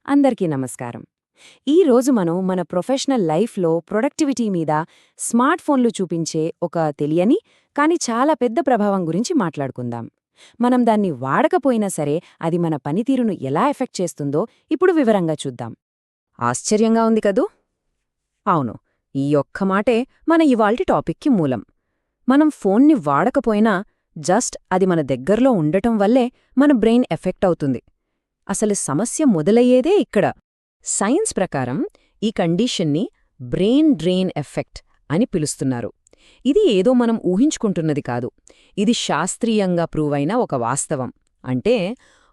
అందరికీ నమస్కారం. ఈ రోజు మనం మన ప్రొఫెషనల్ లైఫ్లో ప్రొడక్టివిటీ మీద స్మార్ట్ ఫోన్లు చూపించే ఒక తెలియని కానీ చాలా పెద్ద ప్రభావం గురించి మాట్లాడుకుందాం. మనం దాన్ని వాడకపోయినా సరే అది మన పనితీరును ఎలా ఎఫెక్ట్ చేస్తుందో ఇప్పుడు వివరంగా చూద్దాం. ఆశ్చర్యంగా ఉంది కదూ? అవును, ఈ ఒక్క మాటే మన ఇవాల్టి టాపిక్కి మూలం. మనం ఫోన్ని వాడకపోయినా జస్ట్ అది మన దగ్గర్లో ఉండటం వల్లే మన బ్రెయిన్ ఎఫెక్ట్ అవుతుంది. అసలు సమస్య మొదలయ్యేదే ఇక్కడ. సైన్స్ ప్రకారం ఈ కండీషన్ని బ్రెయిన్ డ్రెయిన్ ఎఫెక్ట్ అని పిలుస్తున్నారు. ఇది ఏదో మనం ఊహించుకుంటున్నది కాదు. ఇది శాస్త్రీయంగా ప్రూవ్ అయిన ఒక వాస్తవం. అంటే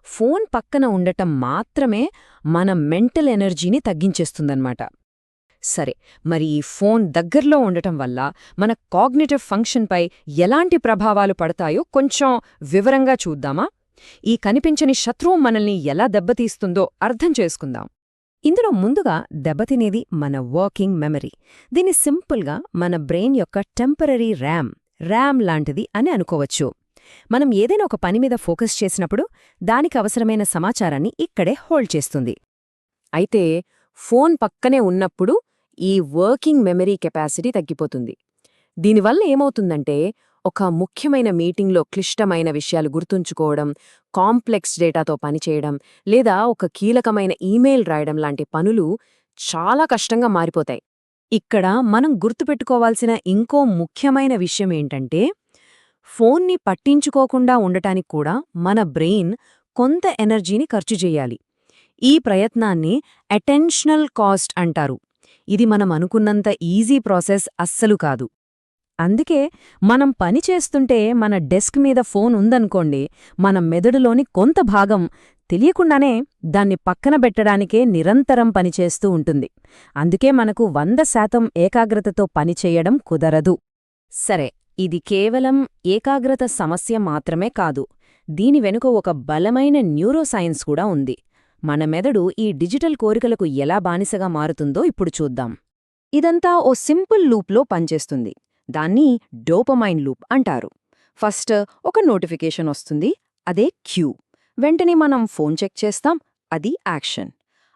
ఫోన్ పక్కన ఉండటం మాత్రమే మన మెంటల్ ఎనర్జీని తగ్గించేస్తుందన్నమాట. సరే, మరి ఈ ఫోన్ దగ్గర్లో ఉండటం వల్ల మన కాగ్నిటివ్ ఫంక్షన్పై ఎలాంటి ప్రభావాలు పడతాయో కొంచెం వివరంగా చూద్దామా? ఈ కనిపించని శత్రువు మనల్ని ఎలా దెబ్బతీస్తుందో అర్థం చేసుకుందాం. ఇందులో ముందుగా దెబ్బతినేది మన వర్కింగ్ మెమరీ. దీన్ని సింపుల్గా మన బ్రెయిన్ యొక్క టెంపరరీ ర్యామ్ లాంటిది అని అనుకోవచ్చు. మనం ఏదైనా ఒక పని మీద ఫోకస్ చేసినప్పుడు దానికి అవసరమైన సమాచారాన్ని ఇక్కడే హోల్డ్ చేస్తుంది. అయితే ఫోన్ పక్కనే ఉన్నప్పుడు ఈ వర్కింగ్ మెమరీ కెపాసిటీ తగ్గిపోతుంది. దీనివల్ల ఏమవుతుందంటే ఒక ముఖ్యమైన మీటింగ్లో క్లిష్టమైన విషయాలు గుర్తుంచుకోవడం, కాంప్లెక్స్ డేటాతో పనిచేయడం, లేదా ఒక కీలకమైన ఈమెయిల్ రాయడం లాంటి పనులు చాలా కష్టంగా మారిపోతాయి. ఇక్కడ మనం గుర్తుపెట్టుకోవాల్సిన ఇంకో ముఖ్యమైన విషయమేంటంటే ఫోన్ని పట్టించుకోకుండా ఉండటానికి కూడా మన బ్రెయిన్ కొంత ఎనర్జీని ఖర్చు చెయ్యాలి. ఈ ప్రయత్నాన్ని అటెన్షనల్ కాస్ట్ అంటారు. ఇది మనం అనుకున్నంత ఈజీ ప్రాసెస్ అస్సలు కాదు. అందుకే మనం పని చేస్తుంటే మన డెస్క్ మీద ఫోన్ ఉందనుకోండి, మన మెదడులోని కొంత భాగం తెలియకుండానే దాన్ని పక్కన బెట్టడానికే నిరంతరం పనిచేస్తూ ఉంటుంది. అందుకే మనకు 100% ఏకాగ్రతతో పనిచేయడం కుదరదు. సరే, ఇది కేవలం ఏకాగ్రత సమస్య మాత్రమే కాదు. దీని వెనుక ఒక బలమైన న్యూరోసైన్స్ కూడా ఉంది. మన మెదడు ఈ డిజిటల్ కోరికలకు ఎలా బానిసగా మారుతుందో ఇప్పుడు చూద్దాం. ఇదంతా ఓ సింపుల్ లూప్లో పనిచేస్తుంది. దాన్ని డోపమైన్ లూప్ అంటారు. ఫస్ట్ ఒక నోటిఫికేషన్ వస్తుంది, అదే క్యూ. వెంటనే మనం ఫోన్ చెక్ చేస్తాం, అది యాక్షన్.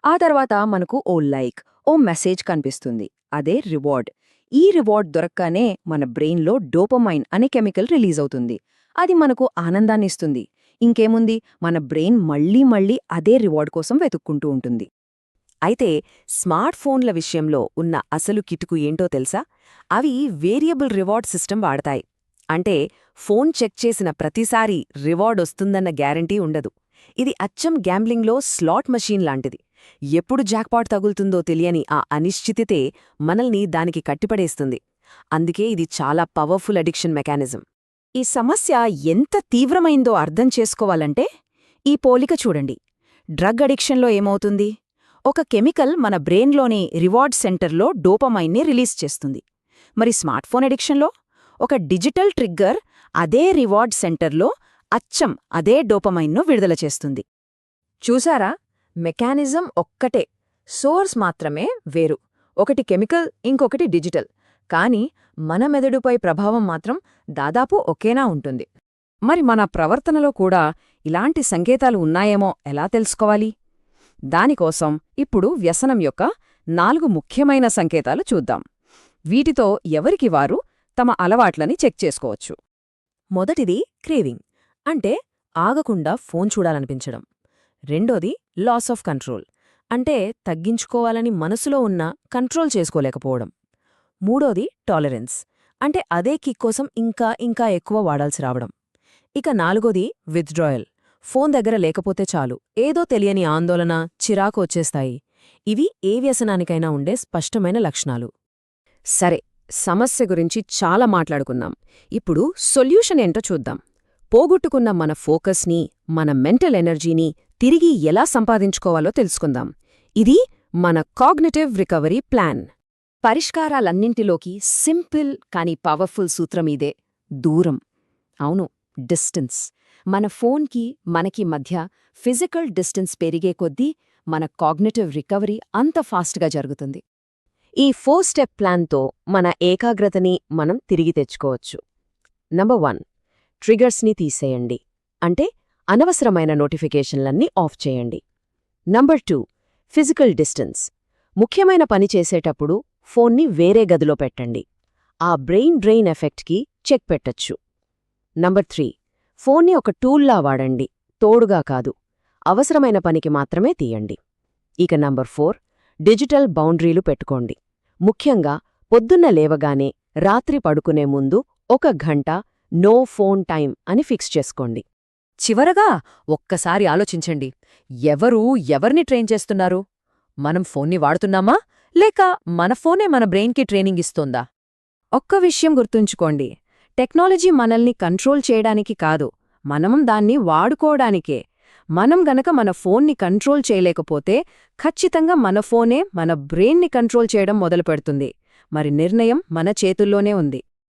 ఆ తర్వాత మనకు ఓ లైక్, ఓ మెసేజ్ కనిపిస్తుంది, అదే రివార్డ్. ఈ రివార్డ్ దొరక్కానే మన బ్రెయిన్లో డోపమైన్ అనే కెమికల్ రిలీజ్ అవుతుంది. అది మనకు ఆనందాన్నిస్తుంది. ఇంకేముంది, మన బ్రెయిన్ మళ్లీ మళ్లీ అదే రివార్డ్ కోసం వెతుక్కుంటూ ఉంటుంది. అయితే స్మార్ట్ ఫోన్ల విషయంలో ఉన్న అసలు కిటుకు ఏంటో తెలుసా? అవి వేరియబుల్ రివార్డ్ సిస్టమ్ వాడతాయి. అంటే ఫోన్ చెక్ చేసిన ప్రతిసారీ రివార్డ్ వస్తుందన్న గ్యారంటీ ఉండదు. ఇది అచ్చం గ్యాంబ్లింగ్లో స్లాట్ మషీన్ లాంటిది. ఎప్పుడు జాక్పాట్ తగులుతుందో తెలియని ఆ అనిశ్చితితే మనల్ని దానికి కట్టిపడేస్తుంది. అందుకే ఇది చాలా పవర్ఫుల్ అడిక్షన్ మెకానిజం. ఈ సమస్య ఎంత తీవ్రమైందో అర్థం చేసుకోవాలంటే ఈ పోలిక చూడండి. డ్రగ్ అడిక్షన్లో ఏమవుతుంది? ఒక కెమికల్ మన బ్రెయిన్లోని రివార్డ్ సెంటర్లో డోపమైన్ని రిలీజ్ చేస్తుంది. మరి స్మార్ట్ ఫోన్ అడిక్షన్లో ఒక డిజిటల్ ట్రిగ్గర్ అదే రివార్డ్ సెంటర్లో అచ్చం అదే డోపమైన్ను విడుదల చేస్తుంది. చూసారా? మెకానిజం ఒక్కటే, సోర్స్ మాత్రమే వేరు. ఒకటి కెమికల్, ఇంకొకటి డిజిటల్. కానీ మన మెదడుపై ప్రభావం మాత్రం దాదాపు ఒకేలా ఉంటుంది. మరి మన ప్రవర్తనలో కూడా ఇలాంటి సంకేతాలు ఉన్నాయేమో ఎలా తెలుసుకోవాలి? దానికోసం ఇప్పుడు వ్యసనం యొక్క 4 ముఖ్యమైన సంకేతాలు చూద్దాం. వీటితో ఎవరికి వారు తమ అలవాట్లని చెక్ చేసుకోవచ్చు. మొదటిది క్రేవింగ్, అంటే ఆగకుండా ఫోన్ చూడాలనిపించడం. రెండోది లాస్ ఆఫ్ కంట్రోల్, అంటే తగ్గించుకోవాలని మనసులో ఉన్నా కంట్రోల్ చేసుకోలేకపోవడం. మూడోది టాలరెన్స్, అంటే అదే కిక్ కోసం ఇంకా ఎక్కువ వాడాల్సి రావడం. ఇక నాలుగోది విత్డ్రాయల్, ఫోన్ దగ్గర లేకపోతే చాలు ఏదో తెలియని ఆందోళన, చిరాకు వచ్చేస్తాయి. ఇవి ఏ వ్యసనానికైనా ఉండే స్పష్టమైన లక్షణాలు. సరే, సమస్య గురించి చాలా మాట్లాడుకున్నాం. ఇప్పుడు సొల్యూషన్ ఏంటో చూద్దాం. పోగొట్టుకున్న మన ఫోకస్ని, మన మెంటల్ ఎనర్జీని తిరిగి ఎలా సంపాదించుకోవాలో తెలుసుకుందాం. ఇది మన కాగ్నిటివ్ రికవరీ ప్లాన్. పరిష్కారాలన్నింటిలోకి సింపుల్ కానీ పవర్ఫుల్ సూత్రమీదే: దూరం. అవును, డిస్టెన్స్. మన ఫోన్కి మనకి మధ్య ఫిజికల్ డిస్టెన్స్ పెరిగే కొద్దీ మన కాగ్నిటివ్ రికవరీ అంత ఫాస్ట్గా జరుగుతుంది. ఈ 4 స్టెప్ ప్లాన్తో మన ఏకాగ్రతని మనం తిరిగి తెచ్చుకోవచ్చు. నంబర్ 1, ట్రిగర్స్ని తీసేయండి. అంటే అనవసరమైన నోటిఫికేషన్లన్నీ ఆఫ్ చేయండి. Number 2, physical distance. ముఖ్యమైన పని చేసేటప్పుడు ఫోన్ని వేరే గదిలో పెట్టండి. ఆ బ్రెయిన్ డ్రెయిన్ ఎఫెక్ట్కి చెక్ పెట్టొచ్చు. నంబర్ 3, ఫోన్ని ఒక టూల్లా వాడండి, తోడుగా కాదు. అవసరమైన పనికి మాత్రమే తీయండి. ఇక నంబర్ 4, డిజిటల్ బౌండరీలు పెట్టుకోండి. ముఖ్యంగా పొద్దున్న లేవగానే, రాత్రి పడుకునే ముందు 1 గంట నో ఫోన్ టైం అని ఫిక్స్ చేసుకోండి. చివరగా ఒక్కసారి ఆలోచించండి, ఎవరు ఎవరిని ట్రైన్ చేస్తున్నారు? మనం ఫోన్ని వాడుతున్నామా, లేక మన ఫోనే మన బ్రెయిన్కి ట్రైనింగ్ ఇస్తోందా? ఒక్క విషయం గుర్తుంచుకోండి, టెక్నాలజీ మనల్ని కంట్రోల్ చేయడానికి కాదు, మనం దాన్ని వాడుకోవడానికే. మనం గనక మన ఫోన్ని కంట్రోల్ చేయలేకపోతే ఖచ్చితంగా మన ఫోనే మన బ్రెయిన్ని కంట్రోల్ చేయడం మొదలుపెడుతుంది. మరి నిర్ణయం మన చేతుల్లోనే ఉంది.